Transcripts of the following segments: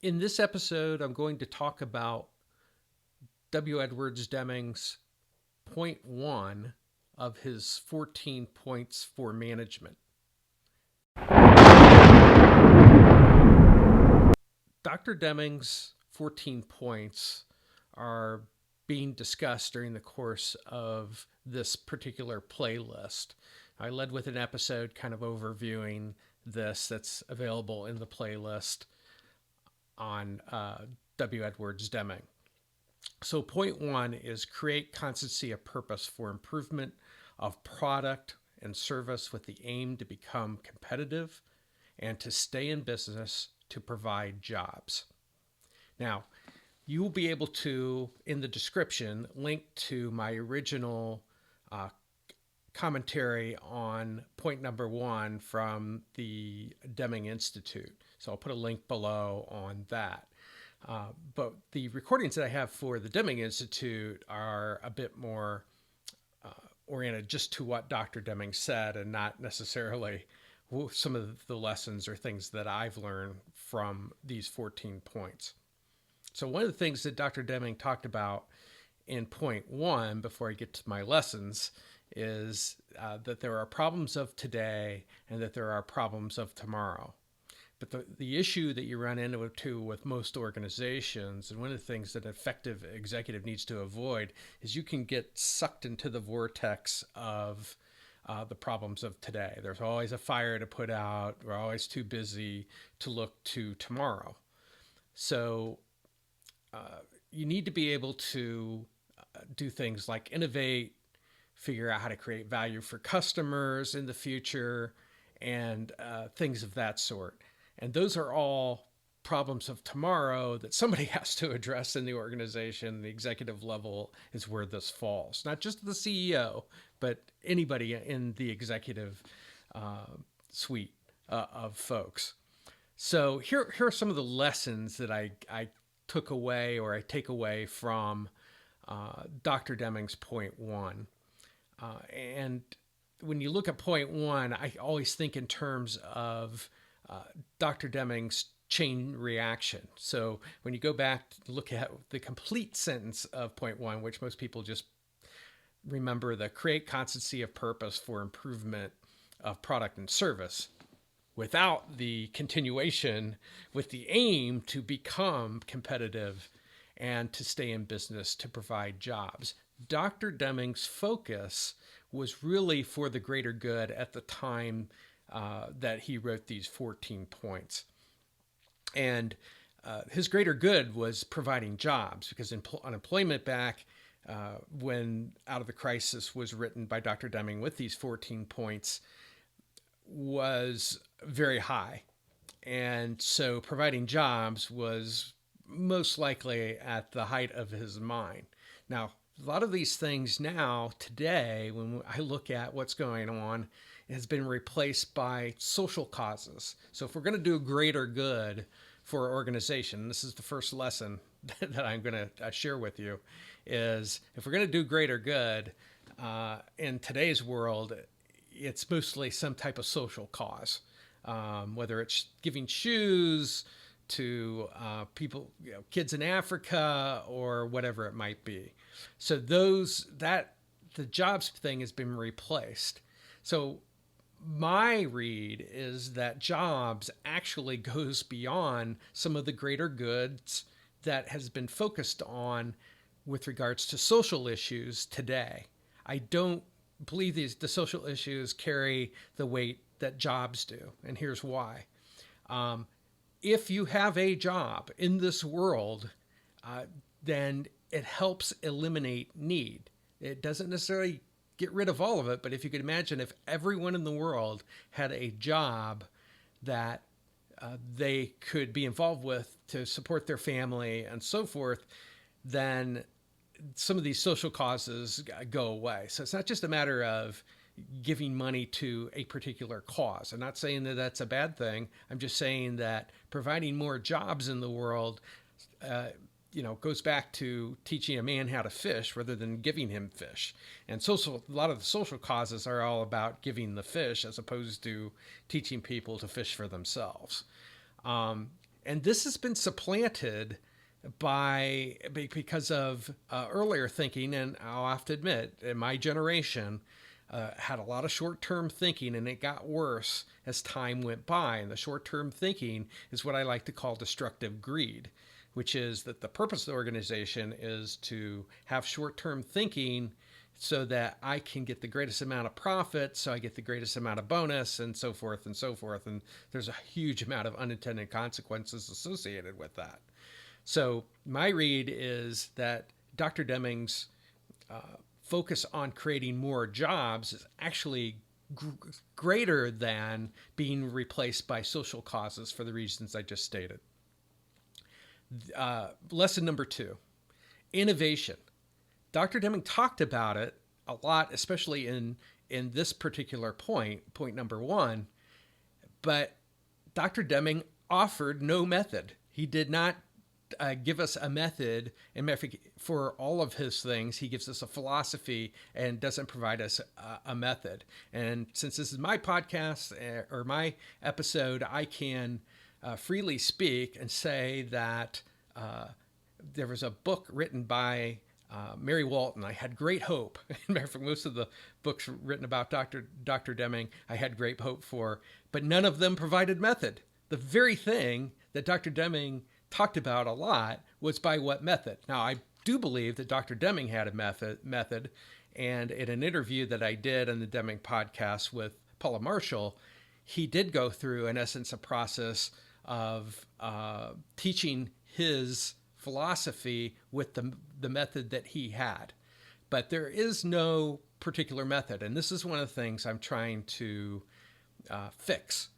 In this episode, I'm going to talk about W. Edwards Deming's point one of his 14 points for management. Dr. Deming's 14 points are being discussed during the course of this particular playlist. I led with an episode kind of overviewing this that's available in the playlist on W. Edwards Deming. So, point one is create constancy of purpose for improvement of product and service with the aim to become competitive and to stay in business to provide jobs. Now, you will be able to, in the description, link to my original commentary on point number one from the Deming Institute. So I'll put a link below on that. But the recordings that I have for the Deming Institute are a bit more oriented just to what Dr. Deming said and not necessarily some of the lessons or things that I've learned from these 14 points. So one of the things that Dr. Deming talked about in point one, before I get to my lessons, is that there are problems of today and that there are problems of tomorrow. But the issue that you run into with most organizations, and one of the things that an effective executive needs to avoid, is you can get sucked into the vortex of the problems of today. There's always a fire to put out. We're always too busy to look to tomorrow. So you need to be able to do things like innovate, figure out how to create value for customers in the future, and things of that sort. And those are all problems of tomorrow that somebody has to address in the organization. The executive level is where this falls. Not just the CEO, but anybody in the executive suite of folks. So here are some of the lessons that I took away, or I take away from Dr. Deming's point one. And when you look at point one, I always think in terms of Dr. Deming's chain reaction. So when you go back to look at the complete sentence of point one, which most people just remember, the create constancy of purpose for improvement of product and service, without the continuation with the aim to become competitive and to stay in business to provide jobs. Dr. Deming's focus was really for the greater good at the time that he wrote these 14 points. And his greater good was providing jobs, because unemployment back when Out of the Crisis was written by Dr. Deming with these 14 points was very high. And so providing jobs was most likely at the height of his mind. Now, a lot of these things now, today, when I look at what's going on, has been replaced by social causes. So if we're going to do greater good for our organization, this is the first lesson that I'm going to share with you, is if we're going to do greater good in today's world, it's mostly some type of social cause, whether it's giving shoes to people, kids in Africa, or whatever it might be. So the jobs thing has been replaced. So my read is that jobs actually goes beyond some of the greater goods that has been focused on with regards to social issues today. I don't believe the social issues carry the weight that jobs do, and here's why. If you have a job in this world, then it helps eliminate need. It doesn't necessarily get rid of all of it, but if you could imagine if everyone in the world had a job that they could be involved with to support their family and so forth, then some of these social causes go away. So it's not just a matter of giving money to a particular cause. I'm not saying that that's a bad thing. I'm just saying that providing more jobs in the world goes back to teaching a man how to fish rather than giving him fish. And a lot of the social causes are all about giving the fish as opposed to teaching people to fish for themselves. And this has been supplanted because of earlier thinking. And I'll have to admit, in my generation, had a lot of short-term thinking, and it got worse as time went by. And the short-term thinking is what I like to call destructive greed, which is that the purpose of the organization is to have short-term thinking so that I can get the greatest amount of profit, so I get the greatest amount of bonus, and so forth and so forth. And there's a huge amount of unintended consequences associated with that. So my read is that Dr. Deming's focus on creating more jobs is actually greater than being replaced by social causes for the reasons I just stated. Lesson number 2, innovation. Dr. Deming talked about it a lot, especially in this particular point number 1, but Dr. Deming offered no method. He did not give us a method, and for all of his things, he gives us a philosophy and doesn't provide us a method. And since this is my podcast or my episode, I can freely speak and say that there was a book written by Mary Walton. I had great hope. In fact, most of the books written about Dr. Deming, I had great hope for, but none of them provided method. The very thing that Dr. Deming talked about a lot was by what method. Now, I do believe that Dr. Deming had a method, and in an interview that I did on the Deming podcast with Paula Marshall, he did go through, in essence, a process of teaching his philosophy with the method that he had. But there is no particular method, and this is one of the things I'm trying to fix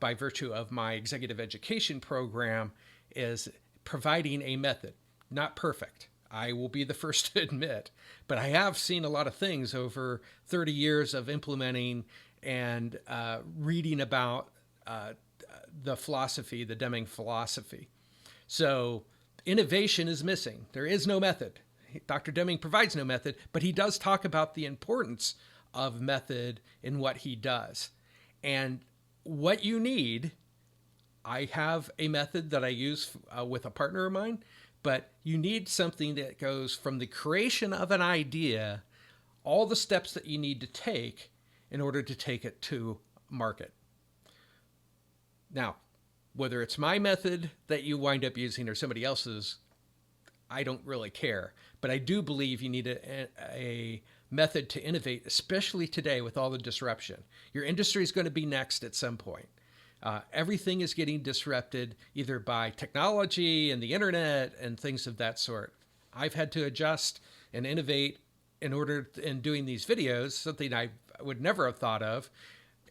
by virtue of my executive education program, is providing a method. Not perfect, I will be the first to admit, but I have seen a lot of things over 30 years of implementing and reading about the philosophy, the Deming philosophy. So innovation is missing. There is no method. Dr. Deming provides no method, but he does talk about the importance of method in what he does. And what you need, I have a method that I use with a partner of mine, but you need something that goes from the creation of an idea, all the steps that you need to take in order to take it to market. Now, whether it's my method that you wind up using or somebody else's, I don't really care. But I do believe you need a method to innovate, especially today with all the disruption. Your industry is going to be next at some point. Everything is getting disrupted either by technology and the internet and things of that sort. I've had to adjust and innovate in doing these videos, something I would never have thought of,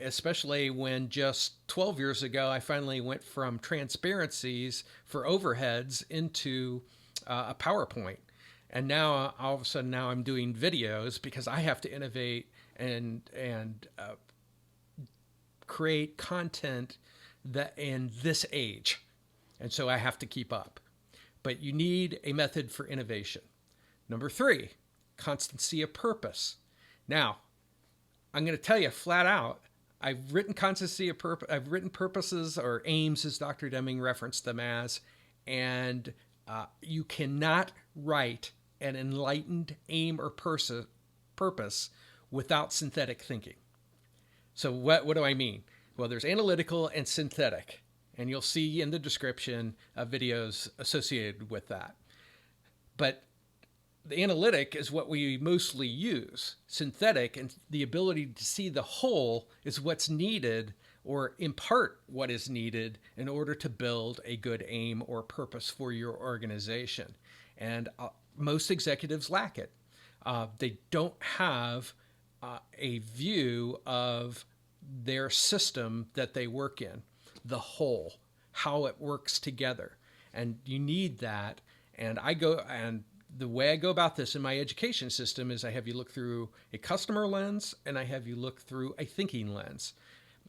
especially when just 12 years ago, I finally went from transparencies for overheads into a PowerPoint. And now all of a sudden now I'm doing videos because I have to innovate and create content that in this age. And so I have to keep up. But you need a method for innovation. Number 3, constancy of purpose. Now, I'm going to tell you flat out, I've written constancy of purpose. I've written purposes or aims, as Dr. Deming referenced them as, and you cannot write an enlightened aim or purpose without synthetic thinking. So what do I mean? Well, there's analytical and synthetic, and you'll see in the description of videos associated with that. But the analytic is what we mostly use. Synthetic and the ability to see the whole is what's needed, or impart what is needed in order to build a good aim or purpose for your organization. And most executives lack it. They don't have a view of their system that they work in, the whole, how it works together. And you need that. And the way I go about this in my education system is I have you look through a customer lens and I have you look through a thinking lens.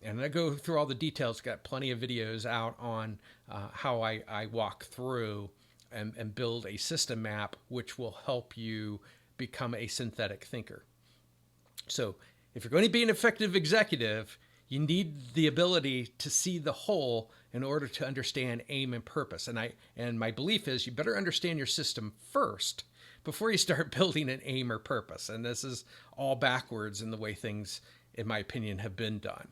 And I go through all the details, got plenty of videos out on how I walk through and build a system map, which will help you become a synthetic thinker. So if you're going to be an effective executive, You need the ability to see the whole in order to understand aim and purpose. And my belief is you better understand your system first before you start building an aim or purpose. And this is all backwards in the way things, in my opinion, have been done.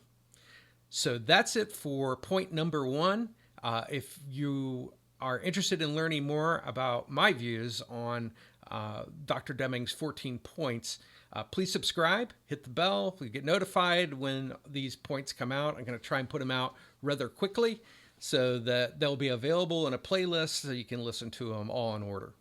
So that's it for point number one. If you are interested in learning more about my views on Dr. Deming's 14 points, please subscribe, hit the bell, you get notified when these points come out. I'm going to try and put them out rather quickly so that they'll be available in a playlist so you can listen to them all in order.